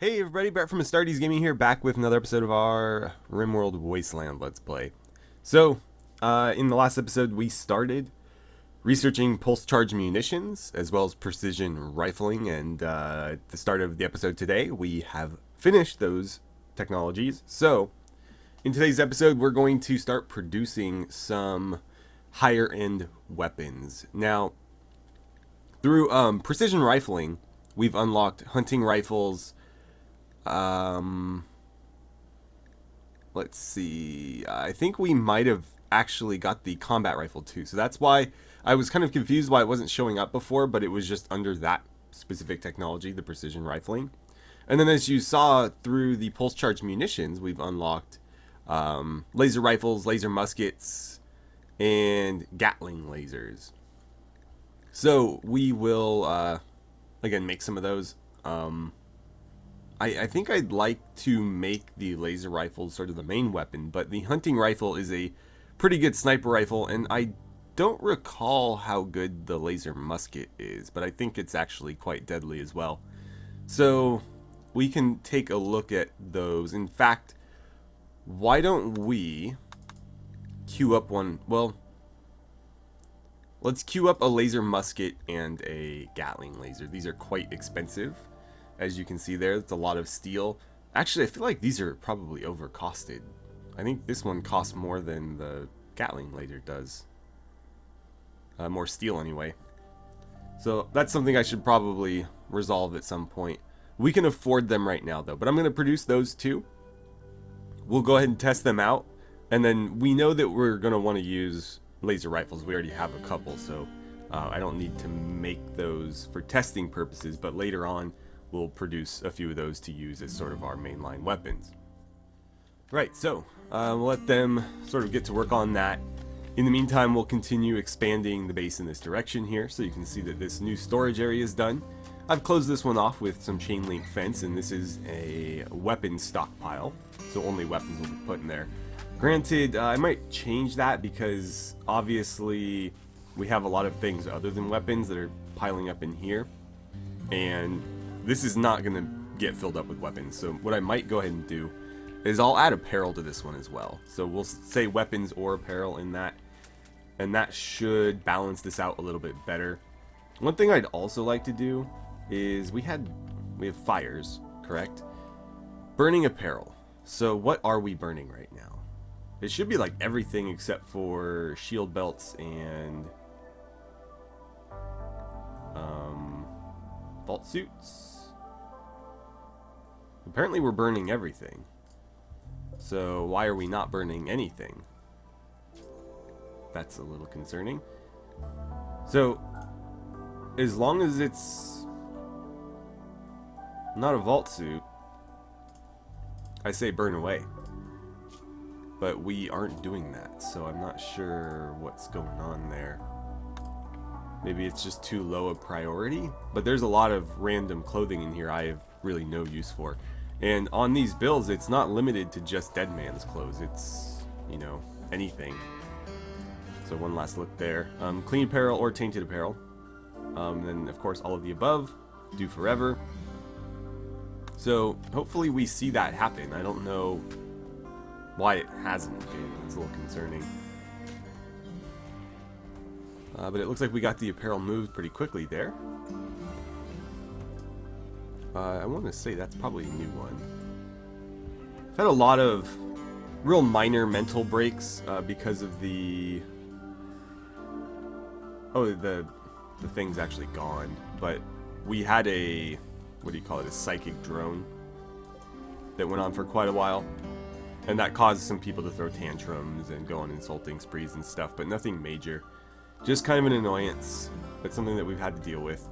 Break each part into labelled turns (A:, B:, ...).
A: Hey everybody, Brett from AstartesGaming here, back with another episode of our RimWorld Wasteland Let's Play. So, in the last episode we started researching pulse charge munitions, as well as precision rifling, and at the start of the episode today, we have finished those technologies. So, in today's episode, we're going to start producing some higher-end weapons. Now, through precision rifling, we've unlocked hunting rifles. Let's see. I think we might have actually got the combat rifle too. So that's why I was kind of confused why it wasn't showing up before, but it was just under that specific technology, the precision rifling. And then as you saw through the pulse charge munitions, we've unlocked laser rifles, laser muskets, and Gatling lasers. So we will, again, make some of those. I think I'd like to make the laser rifle sort of the main weapon, but the hunting rifle is a pretty good sniper rifle, and I don't recall how good the laser musket is, but I think it's actually quite deadly as well. So we can take a look at those. In fact, why don't we queue up one? Well, let's queue up a laser musket and a Gatling laser. These are quite expensive. As you can see there, it's a lot of steel. Actually, I feel like these are probably overcosted. I think this one costs more than the Gatling laser does. More steel anyway. So that's something I should probably resolve at some point. We can afford them right now though, but I'm going to produce those two. We'll go ahead and test them out. And then we know that we're going to want to use laser rifles. We already have a couple, so I don't need to make those for testing purposes, but later on we'll produce a few of those to use as sort of our mainline weapons. Right, so we'll let them sort of get to work on that. In the meantime, we'll continue expanding the base in this direction here, so you can see that this new storage area is done. I've closed this one off with some chain link fence, and this is a weapon stockpile, so only weapons will be put in there. Granted, I might change that because obviously we have a lot of things other than weapons that are piling up in here, and this is not going to get filled up with weapons. So what I might go ahead and do is I'll add apparel to this one as well. So we'll say weapons or apparel in that, and that should balance this out a little bit better. One thing I'd also like to do is we have fires, correct? Burning apparel. So what are we burning right now? It should be like everything except for shield belts and vault suits. Apparently we're burning everything. So why are we not burning anything? That's a little concerning. So as long as it's not a vault suit, I say burn away. But we aren't doing that, so I'm not sure what's going on there. Maybe it's just too low a priority, but there's a lot of random clothing in here I have really no use for. And on these builds, it's not limited to just dead man's clothes. It's, you know, anything. So one last look there. Clean apparel or tainted apparel. Then, of course, all of the above. Do forever. So hopefully we see that happen. I don't know why it hasn't been. It's a little concerning. But it looks like we got the apparel moved pretty quickly there. I want to say that's probably a new one. I've had a lot of real minor mental breaks because of the... Oh, the thing's actually gone. But we had a... What do you call it? A psychic drone that went on for quite a while. And that caused some people to throw tantrums and go on insulting sprees and stuff, but nothing major. Just kind of an annoyance. That's something that we've had to deal with.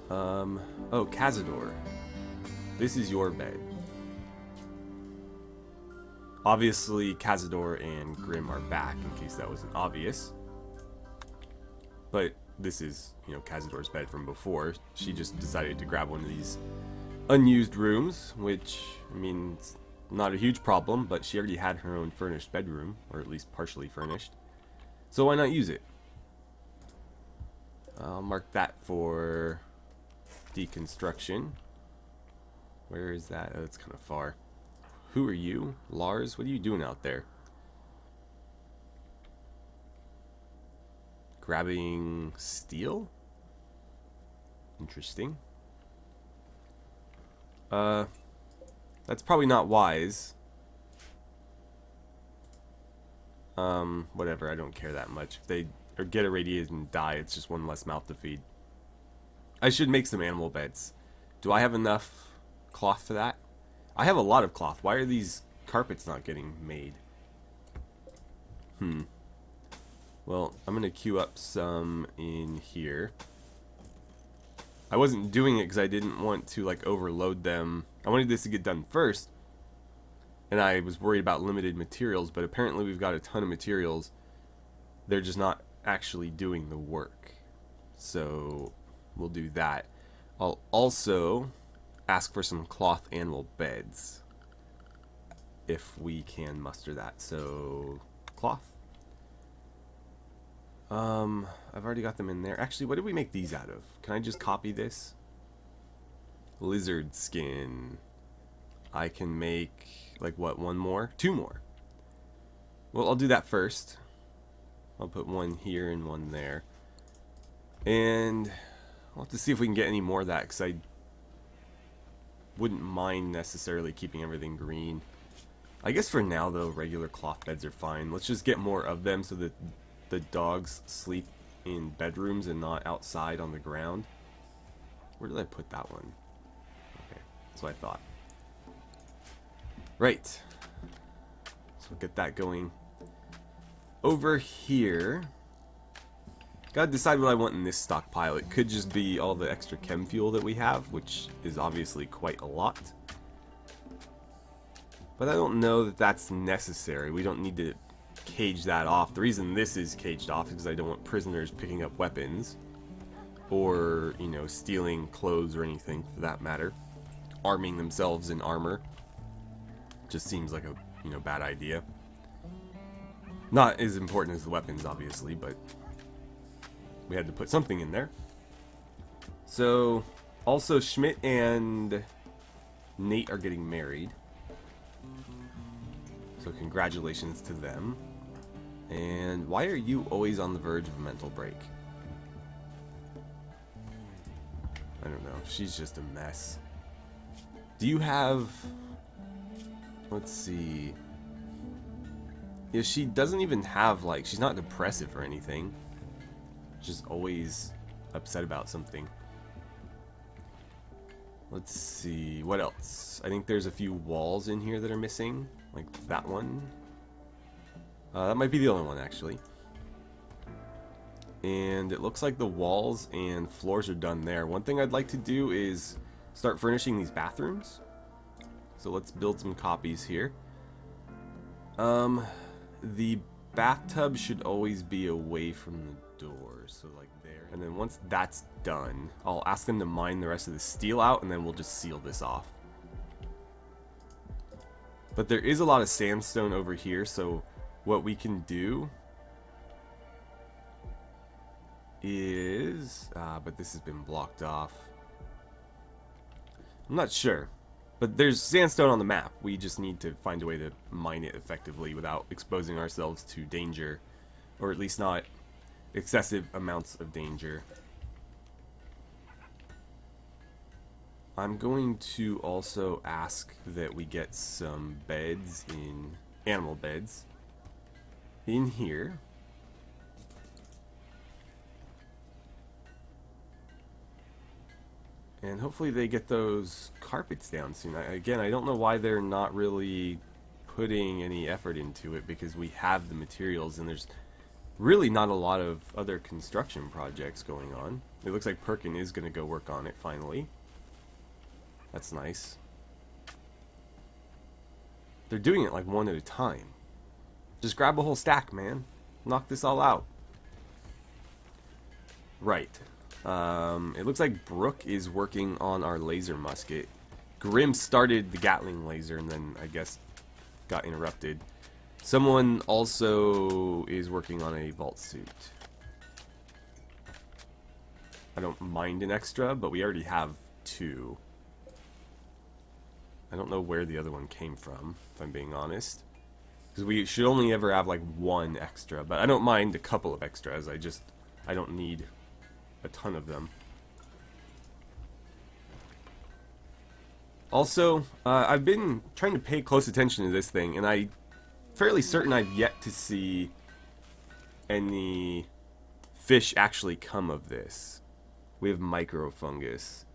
A: Oh, Cazador. This is your bed. Obviously, Cazador and Grim are back, in case that wasn't obvious. But this is, you know, Cazador's bed from before. She just decided to grab one of these unused rooms, which, I mean, it's not a huge problem, but she already had her own furnished bedroom, or at least partially furnished. So why not use it? I'll mark that for deconstruction. Where is that? Oh, it's kind of far. Who are you? Lars? What are you doing out there? Grabbing steel? Interesting. That's probably not wise. Whatever, I don't care that much. If they get irradiated and die, it's just one less mouth to feed. I should make some animal beds. Do I have enough cloth for that? I have a lot of cloth. Why are these carpets not getting made? Well, I'm going to queue up some in here. I wasn't doing it because I didn't want to like overload them. I wanted this to get done first. And I was worried about limited materials, but apparently we've got a ton of materials. They're just not actually doing the work. So we'll do that. I'll also ask for some cloth animal beds if we can muster that. So cloth. I've already got them in there. Actually, what did we make these out of? Can I just copy this? Lizard skin. I can make, like, what, one more? Two more. Well, I'll do that first. I'll put one here and one there. And I'll have to see if we can get any more of that, because I wouldn't mind necessarily keeping everything green. I guess for now, though, regular cloth beds are fine. Let's just get more of them so that the dogs sleep in bedrooms and not outside on the ground. Where did I put that one? Okay, that's what I thought. Right. So we'll get that going. Over here, gotta decide what I want in this stockpile. It could just be all the extra chem fuel that we have, which is obviously quite a lot. But I don't know that that's necessary. We don't need to cage that off. The reason this is caged off is because I don't want prisoners picking up weapons or, you know, stealing clothes or anything for that matter. Arming themselves in armor just seems like a, you know, bad idea. Not as important as the weapons, obviously, but we had to put something in there. So, also Schmidt and Nate are getting married. So congratulations to them. And why are you always on the verge of a mental break? I don't know. She's just a mess. Do you have... Let's see. Yeah, she doesn't even have, like... She's not depressive or anything. Just always upset about something. Let's see. What else? I think there's a few walls in here that are missing. Like that one. That might be the only one, actually. And it looks like the walls and floors are done there. One thing I'd like to do is start furnishing these bathrooms. So let's build some copies here. The bathtub should always be away from the door. So like there. And then once that's done, I'll ask them to mine the rest of the steel out, and then we'll just seal this off. But there is a lot of sandstone over here, so what we can do is... but this has been blocked off. I'm not sure. But there's sandstone on the map. We just need to find a way to mine it effectively without exposing ourselves to danger. Or at least not excessive amounts of danger. I'm going to also ask that we get some beds in, animal beds, in here. And hopefully they get those carpets down soon. Again, I don't know why they're not really putting any effort into it, because we have the materials and there's really not a lot of other construction projects going on. It looks like Perkin is going to go work on it finally. That's nice. They're doing it like one at a time. Just grab a whole stack, man. Knock this all out. Right. It looks like Brooke is working on our laser musket. Grim started the Gatling laser and then, I guess, got interrupted. Someone also is working on a vault suit. I don't mind an extra, but we already have 2. I don't know where the other one came from, if I'm being honest. Because we should only ever have like 1 extra, but I don't mind a couple of extras. I don't need a ton of them. Also, I've been trying to pay close attention to this thing, and I'm fairly certain I've yet to see any fish actually come of this. We have microfungus.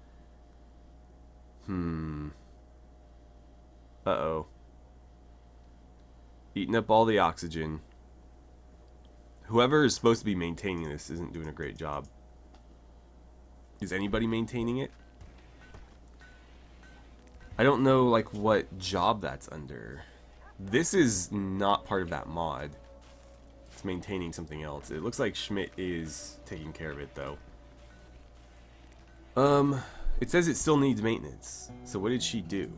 A: Uh-oh. Eating up all the oxygen. Whoever is supposed to be maintaining this isn't doing a great job. Is anybody maintaining it? I don't know, like, what job that's under. This is not part of that mod. It's maintaining something else. It looks like Schmidt is taking care of it, though. It says it still needs maintenance. So what did she do?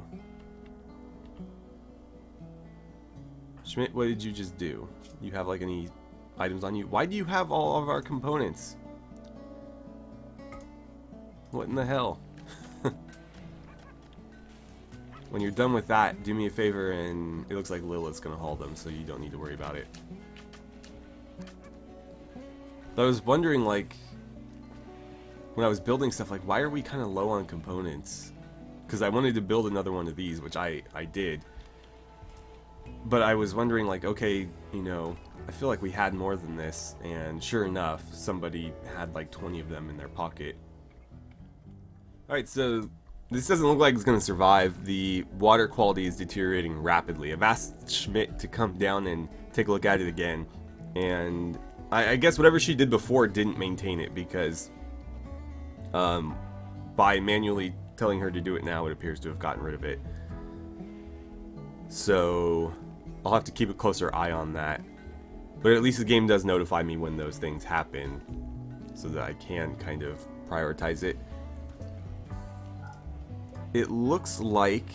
A: Schmidt, what did you just do? You have, like, any items on you? Why do you have all of our components? What in the hell? When you're done with that, do me a favor, and it looks like Lilith's gonna haul them, so you don't need to worry about it. But I was wondering, like, when I was building stuff, like, why are we kind of low on components? Because I wanted to build another one of these, which I did. But I was wondering, like, okay, you know, I feel like we had more than this, and sure enough, somebody had like 20 of them in their pocket. Alright, so this doesn't look like it's going to survive. The water quality is deteriorating rapidly. I've asked Schmidt to come down and take a look at it again. And I guess whatever she did before didn't maintain it, because by manually telling her to do it now, it appears to have gotten rid of it. So I'll have to keep a closer eye on that. But at least the game does notify me when those things happen, so that I can kind of prioritize it. It looks like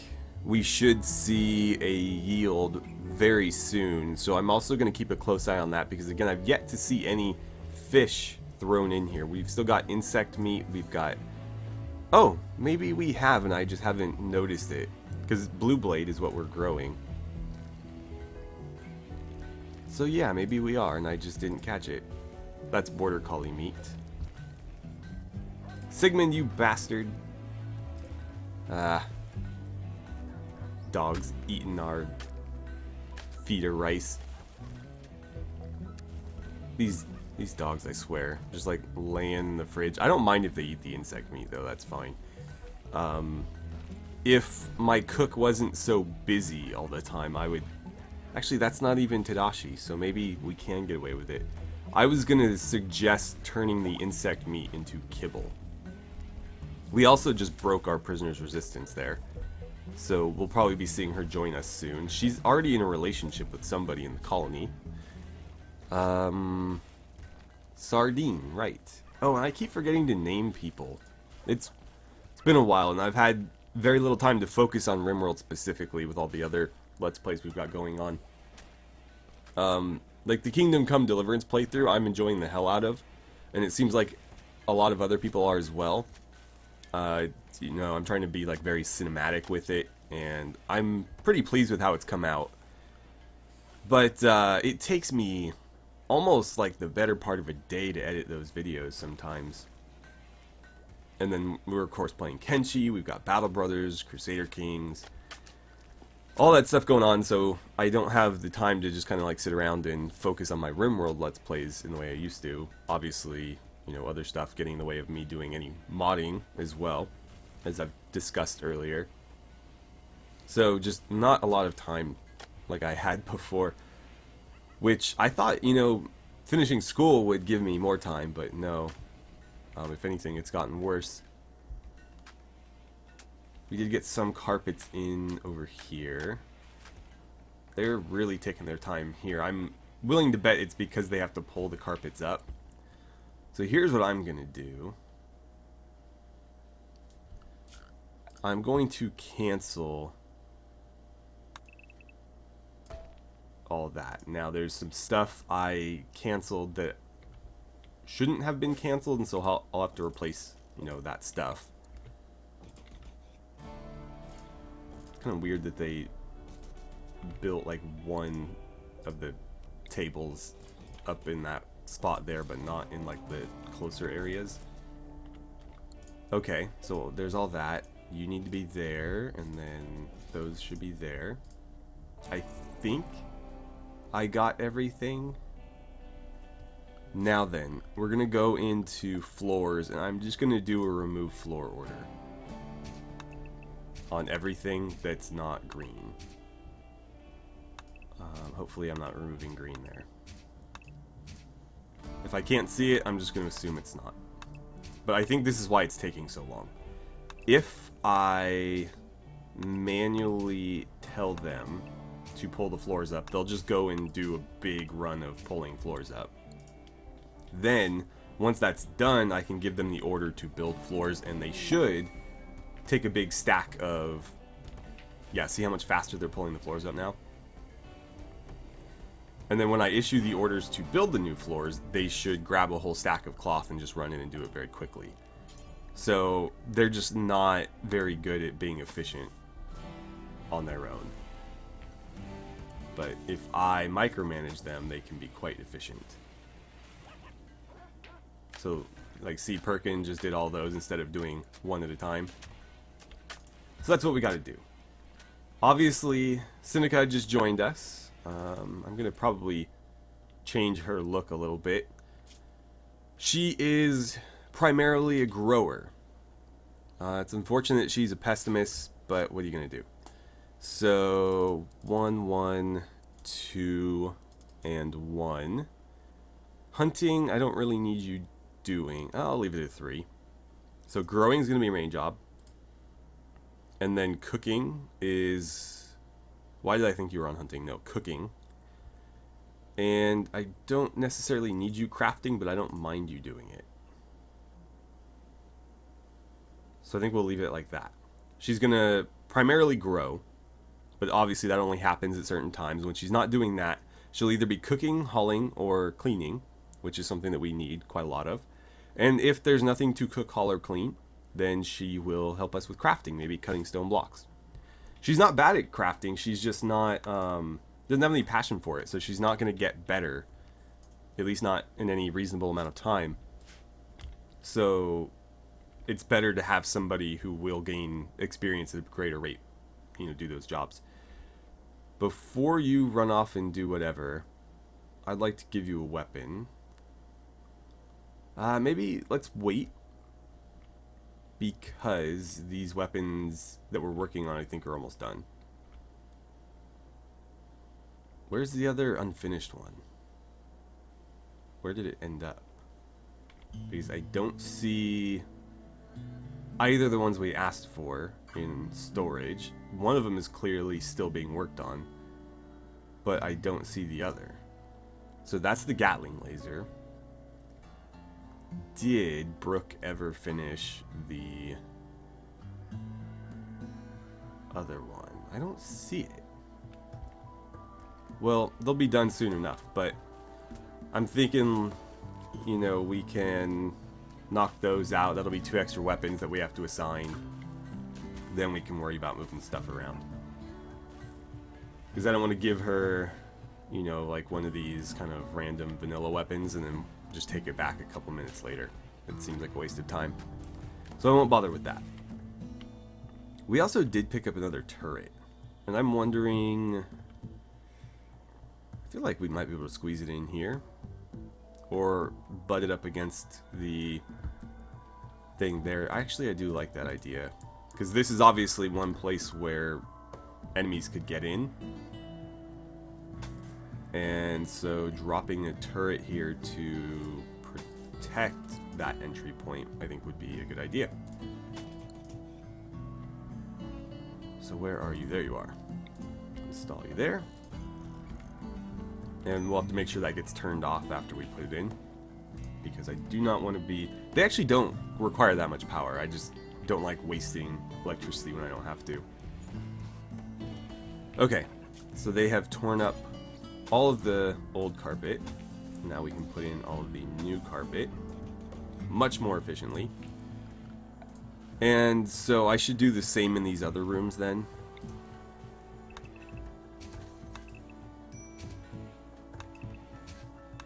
A: we should see a yield very soon, so I'm also going to keep a close eye on that, because again, I've yet to see any fish thrown in here. We've still got insect meat, we've got... Oh, maybe we have and I just haven't noticed it, because blue blade is what we're growing. So yeah, maybe we are and I just didn't catch it. That's border collie meat. Sigmund, you bastard. Dogs eating our feeder rice. These dogs, I swear, just like laying in the fridge. I don't mind if they eat the insect meat though, that's fine. If my cook wasn't so busy all the time, I would... Actually, that's not even Tadashi, so maybe we can get away with it. I was gonna suggest turning the insect meat into kibble. We also just broke our prisoner's resistance there, so we'll probably be seeing her join us soon. She's already in a relationship with somebody in the colony. Sardine, right. Oh, and I keep forgetting to name people. It's been a while, and I've had very little time to focus on RimWorld specifically with all the other Let's Plays we've got going on. Like the Kingdom Come Deliverance playthrough, I'm enjoying the hell out of, and it seems like a lot of other people are as well. You know, I'm trying to be like very cinematic with it, and I'm pretty pleased with how it's come out. But it takes me almost like the better part of a day to edit those videos sometimes. And then we're of course playing Kenshi, we've got Battle Brothers, Crusader Kings, all that stuff going on, so I don't have the time to just kind of like sit around and focus on my RimWorld Let's Plays in the way I used to. Obviously, you know, other stuff getting in the way of me doing any modding as well, as I've discussed earlier. So just not a lot of time like I had before, which I thought, you know, finishing school would give me more time, but no. If anything, it's gotten worse. We did get some carpets in over here. They're really taking their time here. I'm willing to bet it's because they have to pull the carpets up. So here's what I'm going to do. I'm going to cancel all that. Now there's some stuff I canceled that shouldn't have been canceled, and so I'll have to replace, you know, that stuff. kind of weird that they built like one of the tables up in that spot there, but not in like the closer areas. Okay, so there's all that. You need to be there, and then those should be there. I think I got everything. Now then, we're gonna go into floors, and I'm just gonna do a remove floor order on everything that's not green. Hopefully I'm not removing green there. If I can't see it, I'm just gonna assume it's not. But I think this is why it's taking so long. If I manually tell them to pull the floors up, they'll just go and do a big run of pulling floors up. Then, once that's done, I can give them the order to build floors, and they should take a big stack of... Yeah, see how much faster they're pulling the floors up now? And then when I issue the orders to build the new floors, they should grab a whole stack of cloth and just run in and do it very quickly. So they're just not very good at being efficient on their own. But if I micromanage them, they can be quite efficient. So, like, see, Perkin just did all those instead of doing one at a time. So that's what we got to do. Obviously, Seneca just joined us. I'm going to probably change her look a little bit. She is primarily a grower. It's unfortunate she's a pessimist, but what are you going to do? So, 1, 1, 2, and 1. Hunting, I don't really need you doing. I'll leave it at 3. So, growing is going to be a main job. And then cooking is... Why did I think you were on hunting? No, cooking. And I don't necessarily need you crafting, but I don't mind you doing it. So I think we'll leave it like that. She's going to primarily grow, but obviously that only happens at certain times. When she's not doing that, she'll either be cooking, hauling, or cleaning, which is something that we need quite a lot of. And if there's nothing to cook, haul, or clean, then she will help us with crafting, maybe cutting stone blocks. She's not bad at crafting, she's just not, doesn't have any passion for it, so she's not going to get better, at least not in any reasonable amount of time. So it's better to have somebody who will gain experience at a greater rate, you know, do those jobs. Before you run off and do whatever, I'd like to give you a weapon. Maybe let's wait, because these weapons that we're working on, I think, are almost done. Where's the other unfinished one? Where did it end up? Because I don't see either of the ones we asked for in storage. One of them is clearly still being worked on, but I don't see the other. So that's the Gatling laser. Did Brooke ever finish the other one? I don't see it. Well, they'll be done soon enough, but I'm thinking, you know, we can knock those out. That'll be 2 extra weapons that we have to assign. Then we can worry about moving stuff around. Because I don't want to give her, you know, like one of these kind of random vanilla weapons and then just take it back a couple minutes later. It seems like a waste of time. So I won't bother with that. We also did pick up another turret. And I'm wondering... I feel like we might be able to squeeze it in here. Or butt it up against the thing there. Actually, I do like that idea. Because this is obviously one place where enemies could get in. And so dropping a turret here to protect that entry point, I think, would be a good idea. So where are you? There you are. Install you there. And we'll have to make sure that gets turned off after we put it in. Because I do not want to be... They actually don't require that much power. I just don't like wasting electricity when I don't have to. Okay. So they have torn up all of the old carpet. Now we can put in all of the new carpet much more efficiently. And so I should do the same in these other rooms then.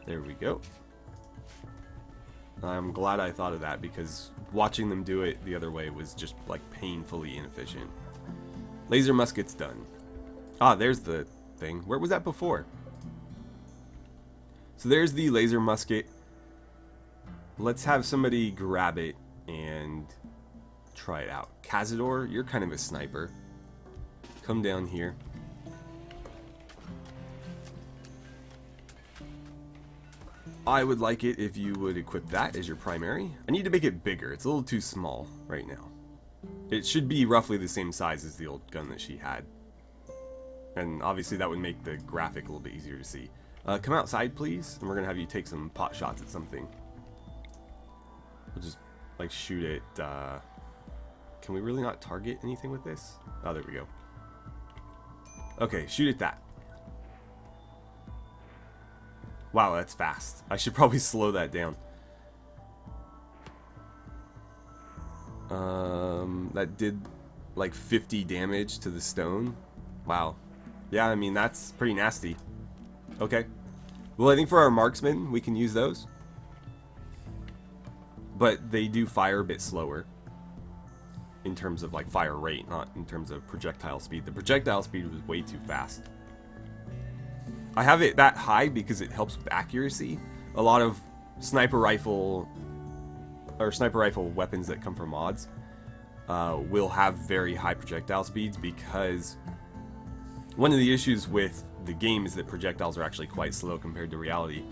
A: There we go. I'm glad I thought of that because watching them do it the other way was just like painfully inefficient. Laser musket's done. Ah, there's the thing. Where was that before? So there's the laser musket. Let's have somebody grab it and try it out. Cazador, you're kind of a sniper. Come down here. I would like it if you would equip that as your primary. I need to make it bigger. It's a little too small right now. It should be roughly the same size as the old gun that she had. And obviously that would make the graphic a little bit easier to see. Come outside, please, and we're going to have you take some pot shots at something. We'll just, like, shoot it. Can we really not target anything with this? Oh, there we go. Okay, shoot at that. Wow, that's fast. I should probably slow that down. That did like 50 damage to the stone. Wow. Yeah, I mean, that's pretty nasty. Okay. Well, I think for our marksmen, we can use those. But they do fire a bit slower. In terms of like fire rate, not in terms of projectile speed. The projectile speed was way too fast. I have it that high because it helps with accuracy. A lot of sniper rifle weapons that come from mods will have very high projectile speeds because one of the issues with the game is that projectiles are actually quite slow compared to reality.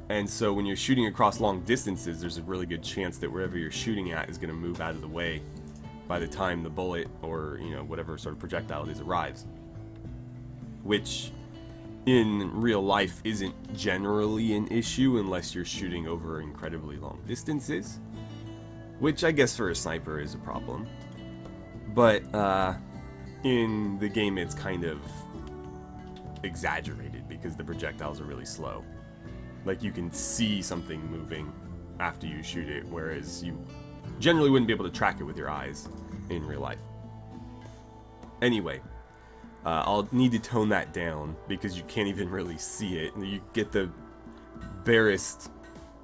A: And so when you're shooting across long distances, there's a really good chance that wherever you're shooting at is going to move out of the way by the time the bullet or, you know, whatever sort of projectile it is arrives. Which in real life isn't generally an issue unless you're shooting over incredibly long distances, which I guess for a sniper is a problem. But in the game it's kind of exaggerated because the projectiles are really slow. Like you can see something moving after you shoot it, whereas you generally wouldn't be able to track it with your eyes in real life. Anyway, I'll need to tone that down because you can't even really see it. You get the barest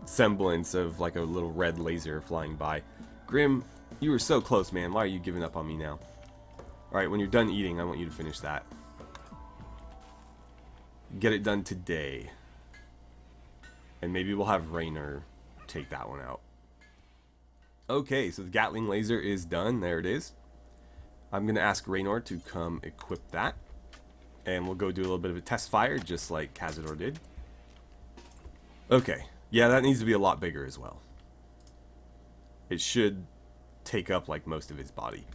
A: semblance of like a little red laser flying by. Grim, you were so close, man. Why are you giving up on me now? Alright, when you're done eating, I want you to finish that. Get it done today. And maybe we'll have Raynor take that one out. Okay, so the Gatling laser is done. There it is. I'm going to ask Raynor to come equip that. And we'll go do a little bit of a test fire, just like Cazador did. Okay. Yeah, that needs to be a lot bigger as well. It should take up like most of his body.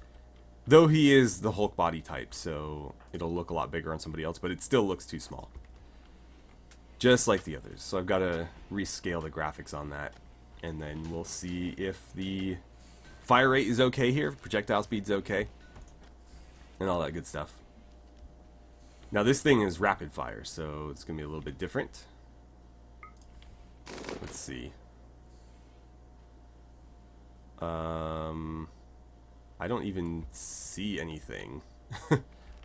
A: Though he is the Hulk body type, so it'll look a lot bigger on somebody else, but it still looks too small. Just like the others. So I've got to rescale the graphics on that. And then we'll see if the fire rate is okay here, projectile speed's okay, and all that good stuff. Now this thing is rapid fire, so it's going to be a little bit different. Let's see. I don't even see anything.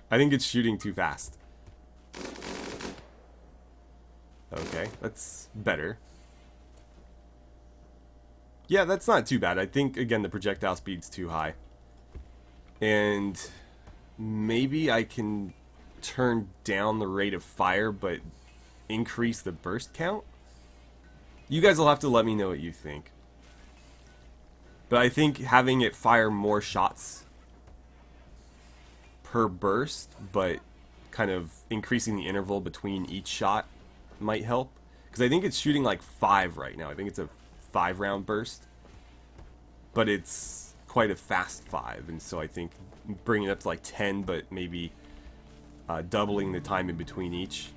A: I think it's shooting too fast. Okay, that's better. Yeah, that's not too bad. I think, again, the projectile speed's too high. And maybe I can turn down the rate of fire, but increase the burst count? You guys will have to let me know what you think. But I think having it fire more shots per burst, but kind of increasing the interval between each shot might help. Because I think it's shooting like 5 right now. I think it's a 5-round burst, but it's quite a fast 5, and so I think bringing it up to like 10, but maybe doubling the time in between each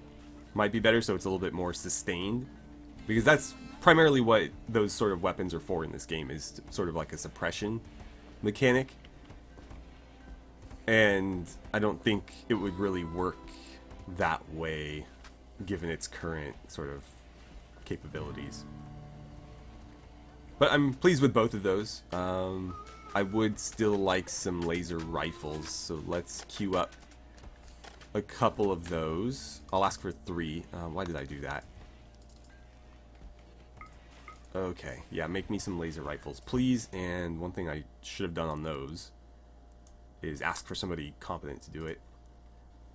A: might be better, so it's a little bit more sustained, because that's primarily what those sort of weapons are for in this game, is sort of like a suppression mechanic, and I don't think it would really work that way given its current sort of capabilities. But I'm pleased with both of those. I would still like some laser rifles, so let's queue up a couple of those. I'll ask for 3. Why did I do that? Okay, yeah, make me some laser rifles, please. And one thing I should have done on those is ask for somebody competent to do it.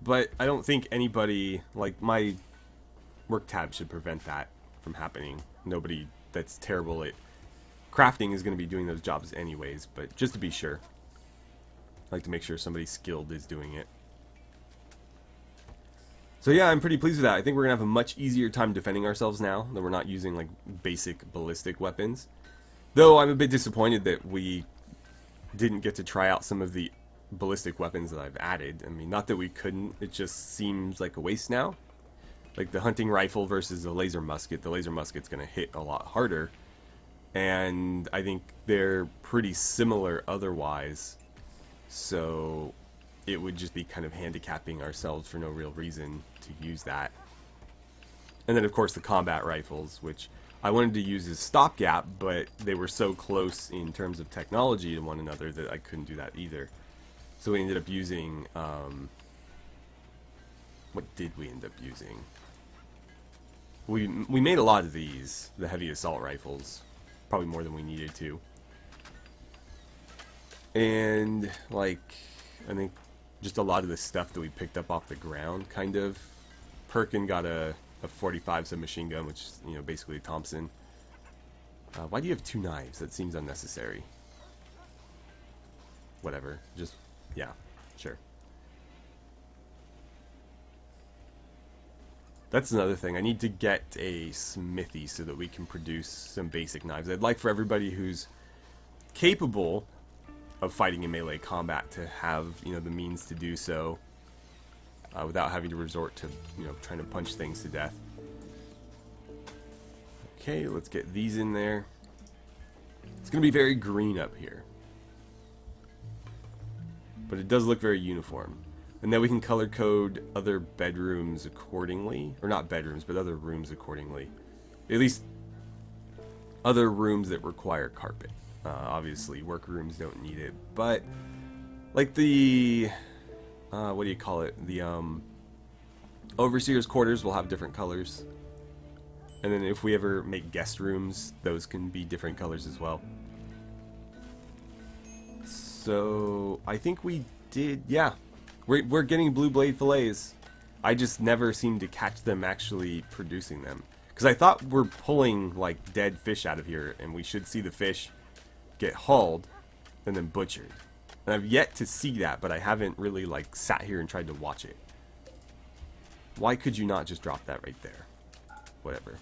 A: But I don't think anybody, like, my work tab should prevent that from happening. Nobody that's terrible at crafting is going to be doing those jobs anyways, but just to be sure, I like to make sure somebody skilled is doing it. So yeah, I'm pretty pleased with that. I think we're going to have a much easier time defending ourselves now that we're not using like basic ballistic weapons. Though I'm a bit disappointed that we didn't get to try out some of the ballistic weapons that I've added. I mean, not that we couldn't, it just seems like a waste now. Like the hunting rifle versus the laser musket. The laser musket's going to hit a lot harder. And I think they're pretty similar otherwise. So it would just be kind of handicapping ourselves for no real reason to use that. And then of course the combat rifles, which I wanted to use as stopgap, but they were so close in terms of technology to one another that I couldn't do that either. So we ended up using, what did we end up using? We made a lot of these, the heavy assault rifles, probably more than we needed to. And like, I think just a lot of the stuff that we picked up off the ground, kind of. Perkin got a 45 submachine gun, which is, you know, basically a Thompson. Why do you have 2 knives? That seems unnecessary. Whatever. Just, yeah, sure. That's another thing. I need to get a smithy so that we can produce some basic knives. I'd like for everybody who's capable of fighting in melee combat to have, you know, the means to do so without having to resort to, you know, trying to punch things to death. Okay, let's get these in there. It's going to be very green up here, but it does look very uniform. And then we can color code other bedrooms accordingly, or not bedrooms, but other rooms accordingly. At least other rooms that require carpet. Obviously, workrooms don't need it, but like the, what do you call it? The overseer's quarters will have different colors. And then if we ever make guest rooms, those can be different colors as well. So I think we did, yeah. We're getting blue blade fillets. I just never seem to catch them actually producing them. Because I thought we're pulling like dead fish out of here, and we should see the fish get hauled and then butchered. And I've yet to see that, but I haven't really like sat here and tried to watch it. Why could you not just drop that right there? Whatever.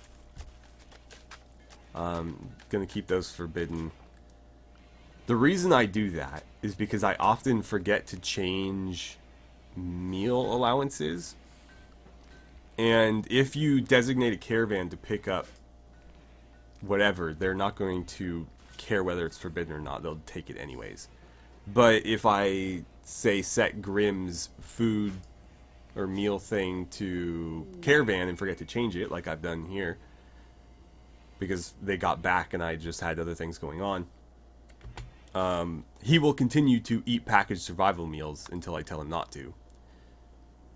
A: Gonna keep those forbidden. The reason I do that is because I often forget to change meal allowances. And if you designate a caravan to pick up whatever, they're not going to care whether it's forbidden or not. They'll take it anyways. But if I say set Grimm's food or meal thing to caravan and forget to change it, like I've done here, because they got back and I just had other things going on, he will continue to eat packaged survival meals until I tell him not to.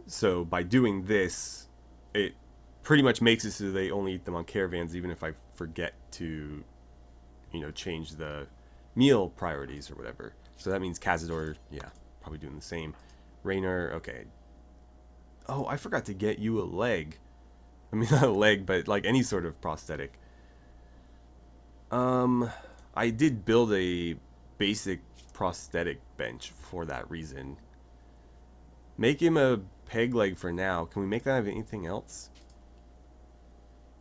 A: So by doing this, it pretty much makes it so they only eat them on caravans, even if I forget to, you know, change the meal priorities or whatever. So that means Cazador, yeah, probably doing the same. Raynor, okay. Oh, I forgot to get you a leg. I mean, not a leg, but like any sort of prosthetic. I did build a basic prosthetic bench for that reason. Make him a peg leg for now. Can we make that out of anything else?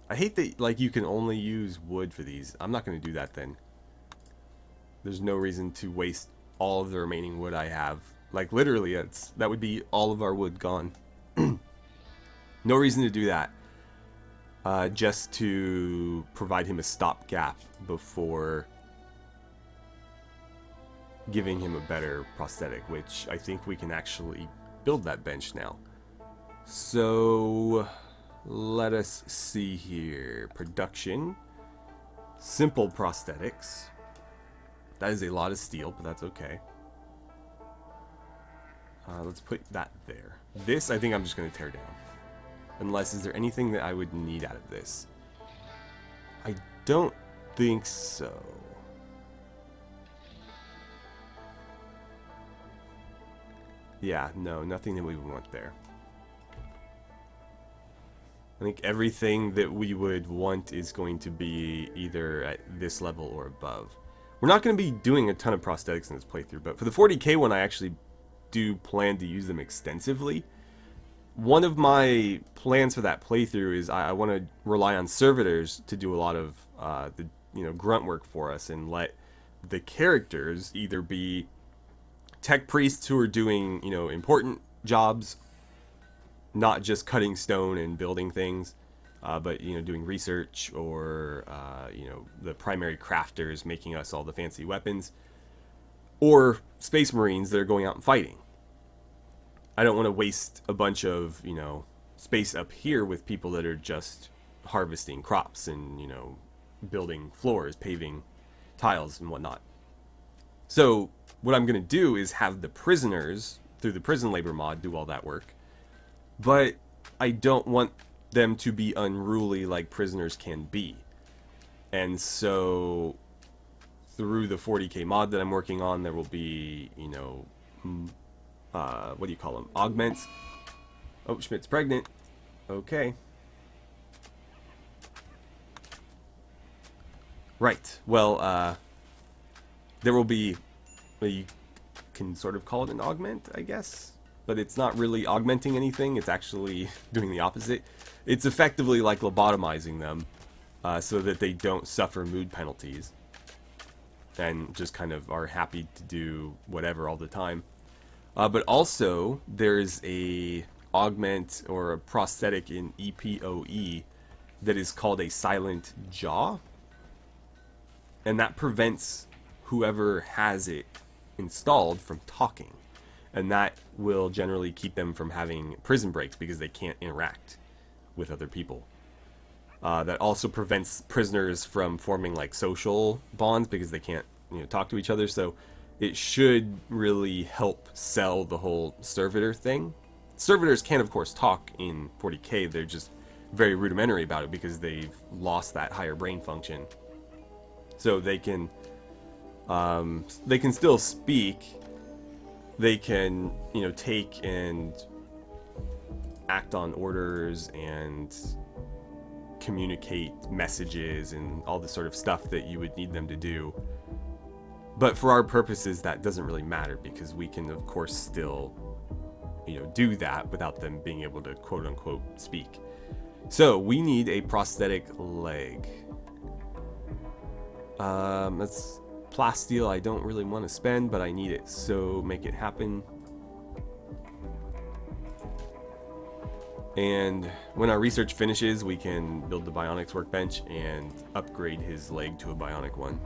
A: I hate that like you can only use wood for these. I'm not going to do that then. There's no reason to waste all of the remaining wood I have. Like literally, that would be all of our wood gone. No reason to do that. Just to provide him a stopgap before giving him a better prosthetic, which I think we can actually build that bench now. So let us see here. Production. Simple prosthetics. That is a lot of steel, but that's okay. Let's put that there. This, I think I'm just going to tear down. Unless, is there anything that I would need out of this? I don't think so. Yeah, no, nothing that we would want there. I think everything that we would want is going to be either at this level or above. We're not going to be doing a ton of prosthetics in this playthrough, but for the 40k one, I actually do plan to use them extensively. One of my plans for that playthrough is I want to rely on servitors to do a lot of the grunt work for us, and let the characters either be tech priests who are doing important jobs, not just cutting stone and building things, but doing research, or the primary crafters making us all the fancy weapons, or space marines that are going out and fighting. I don't want to waste a bunch of space up here with people that are just harvesting crops and building floors, paving tiles and whatnot. So what I'm going to do is have the prisoners through the prison labor mod do all that work, but I don't want them to be unruly like prisoners can be. And so through the 40k mod that I'm working on, there will be what do you call them, augments. Oh, Schmidt's pregnant. Okay. Right. Well, there will be, you can sort of call it an augment, I guess, but it's not really augmenting anything. It's actually doing the opposite. It's effectively like lobotomizing them, so that they don't suffer mood penalties and just kind of are happy to do whatever all the time. But also, there's a augment or a prosthetic in EPOE that is called a silent jaw, and that prevents whoever has it installed from talking, and that will generally keep them from having prison breaks because they can't interact with other people. That also prevents prisoners from forming like social bonds because they can't talk to each other. So it should really help sell the whole servitor thing. Servitors can of course talk in 40k, they're just very rudimentary about it because they've lost that higher brain function. So they can still speak, they can take and act on orders and communicate messages and all the sort of stuff that you would need them to do. But for our purposes, that doesn't really matter because we can, of course, still, do that without them being able to quote-unquote speak. So we need a prosthetic leg. That's plasteel. I don't really want to spend, but I need it, so make it happen. And when our research finishes, we can build the bionics workbench and upgrade his leg to a bionic one.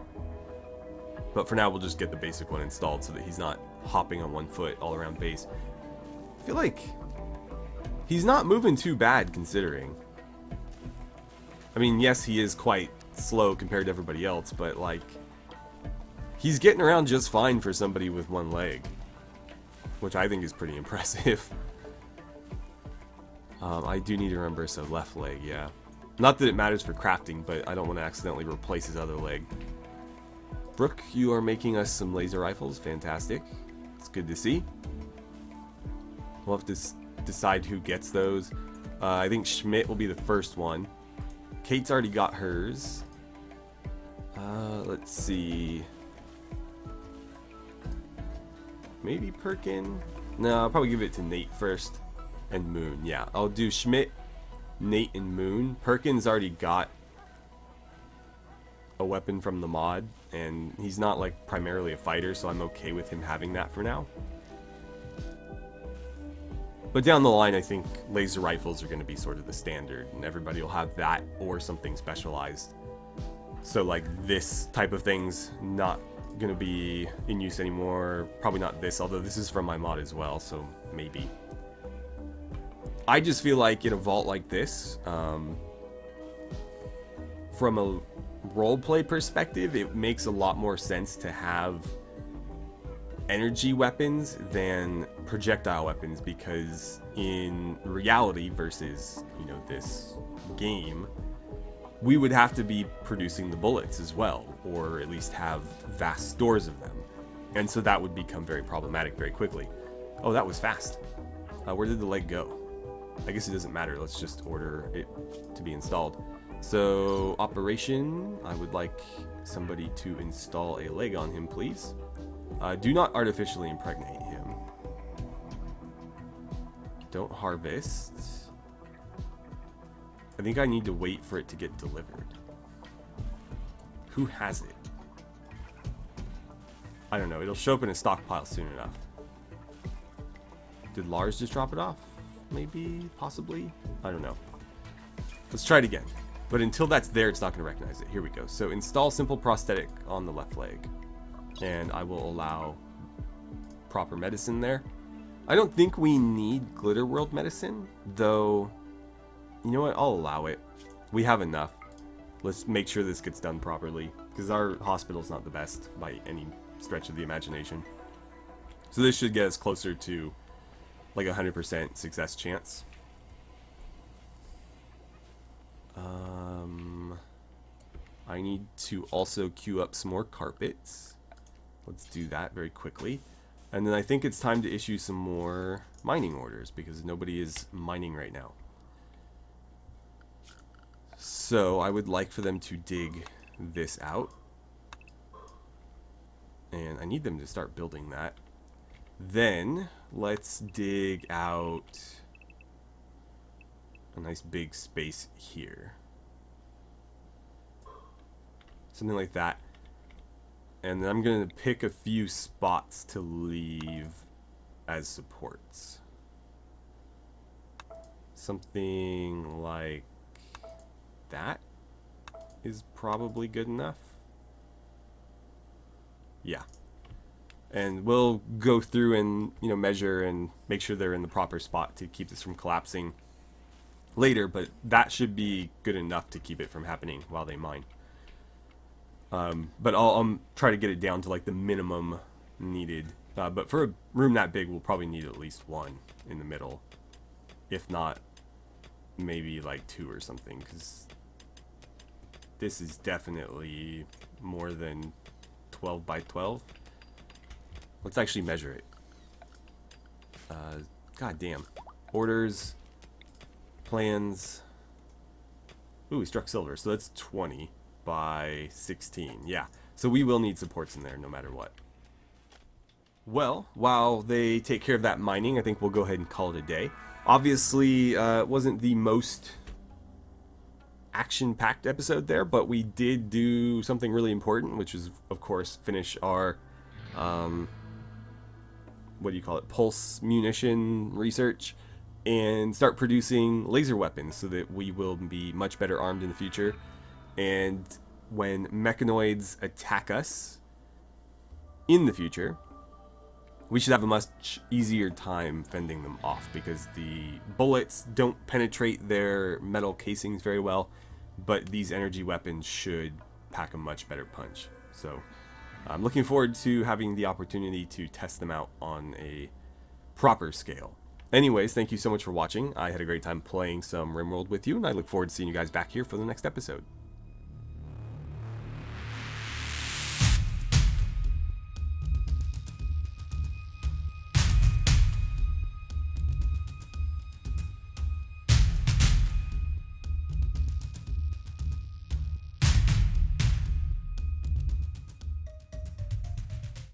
A: But for now, we'll just get the basic one installed so that he's not hopping on one foot all around base. I feel like he's not moving too bad considering. I mean, yes, he is quite slow compared to everybody else, but like, he's getting around just fine for somebody with one leg, which I think is pretty impressive. I do need to remember, so left leg, yeah. Not that it matters for crafting, but I don't want to accidentally replace his other leg. Brooke, you are making us some laser rifles. Fantastic. It's good to see. We'll have to decide who gets those. I think Schmidt will be the first one. Kate's already got hers. Let's see. Maybe Perkin? No, I'll probably give it to Nate first. And Moon, yeah. I'll do Schmidt, Nate, and Moon. Perkins already got a weapon from the mod, and he's not like primarily a fighter, so I'm okay with him having that for now. But down the line, I think laser rifles are going to be sort of the standard, and everybody will have that or something specialized. So like this type of thing's not going to be in use anymore. Probably not this, although this is from my mod as well, so maybe. I just feel like in a vault like this, from a roleplay perspective, it makes a lot more sense to have energy weapons than projectile weapons, because in reality versus, this game, we would have to be producing the bullets as well, or at least have vast stores of them. And so that would become very problematic very quickly. Oh, that was fast. Where did the leg go? I guess it doesn't matter. Let's just order it to be installed. So, operation, I would like somebody to install a leg on him, please. Do not artificially impregnate him. Don't harvest. I think I need to wait for it to get delivered. Who has it? I don't know. It'll show up in a stockpile soon enough. Did Lars just drop it off? Maybe? Possibly? I don't know. Let's try it again. But until that's there, it's not going to recognize it. Here we go. So install simple prosthetic on the left leg. And I will allow proper medicine there. I don't think we need Glitter World medicine, though. You know what? I'll allow it. We have enough. Let's make sure this gets done properly, because our hospital's not the best by any stretch of the imagination. So this should get us closer to like 100% success chance. I need to also queue up some more carpets. Let's do that very quickly. And then I think it's time to issue some more mining orders, because nobody is mining right now. So I would like for them to dig this out. And I need them to start building that. Then let's dig out a nice big space here. Something like that. And then I'm going to pick a few spots to leave as supports. Something like that is probably good enough. Yeah. And we'll go through and, you know, measure and make sure they're in the proper spot to keep this from collapsing later, but that should be good enough to keep it from happening while they mine. But I'll try to get it down to like the minimum needed. But for a room that big, we'll probably need at least one in the middle. If not, maybe like two or something, because this is definitely more than 12 by 12. Let's actually measure it. God damn. Orders. Plans. Ooh, we struck silver, so that's 20 by 16. Yeah, so we will need supports in there no matter what. Well, while they take care of that mining, I think we'll go ahead and call it a day. Obviously, it wasn't the most action-packed episode there, but we did do something really important, which is, of course, finish our, what do you call it, pulse munition research, and start producing laser weapons so that we will be much better armed in the future. And when mechanoids attack us in the future, we should have a much easier time fending them off, because the bullets don't penetrate their metal casings very well, but these energy weapons should pack a much better punch. So I'm looking forward to having the opportunity to test them out on a proper scale. Anyways, thank you so much for watching. I had a great time playing some RimWorld with you, and I look forward to seeing you guys back here for the next episode.